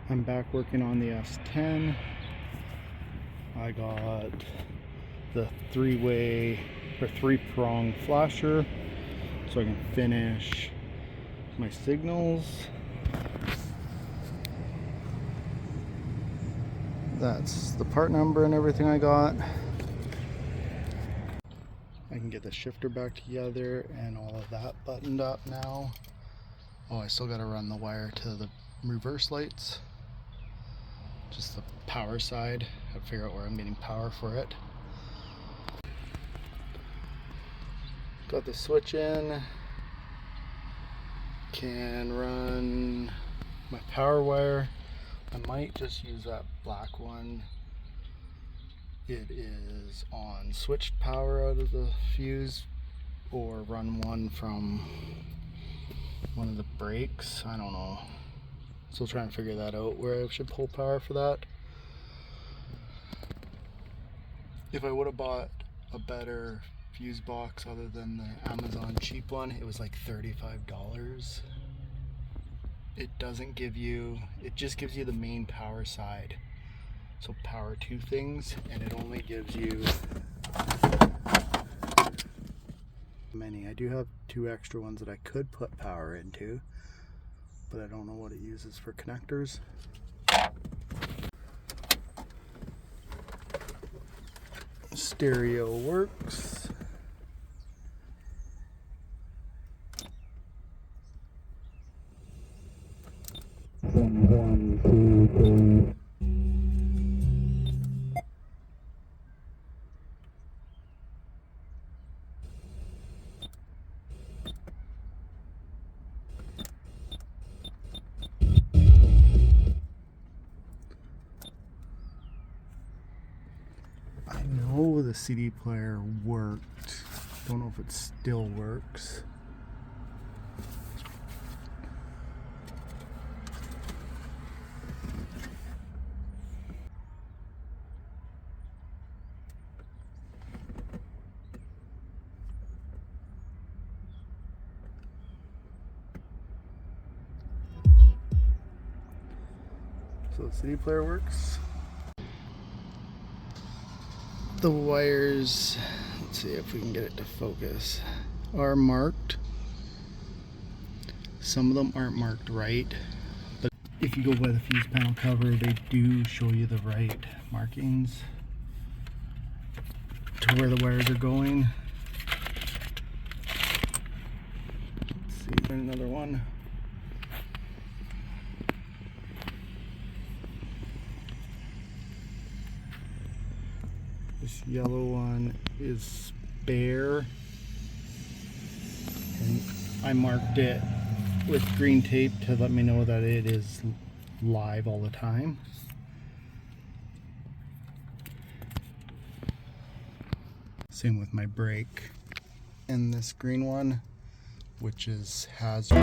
I'm back working on the S10. I got the three-prong flasher so I can finish my signals. That's the part number and everything I got. I can get the shifter back together and all of that buttoned up now. Oh, I still got to run the wire to the reverse lights. Just the power side. I have to figure out where I'm getting power for it. Got the switch in. Can run my power wire. I might just use that black one. It is on switched power out of the fuse, or run one from one of the brakes. I don't know. Still trying to figure that out, where I should pull power for that. If I would have bought a better fuse box other than the Amazon cheap one, it was like $35. It doesn't give you, it just gives you the main power side. So power two things, and it only gives you many. I do have two extra ones that I could put power into, but I don't know what it uses for connectors. Stereo works. One, two, three. I know the CD player worked. Don't know if it still works. So the CD player works. The wires, let's see if we can get it to focus, are marked. Some of them aren't marked right, but if you go by the fuse panel cover, they do show you the right markings to where the wires are going. Let's see, another one. This yellow one is spare, and I marked it with green tape to let me know that it is live all the time. Same with my brake. And this green one, which is hazard.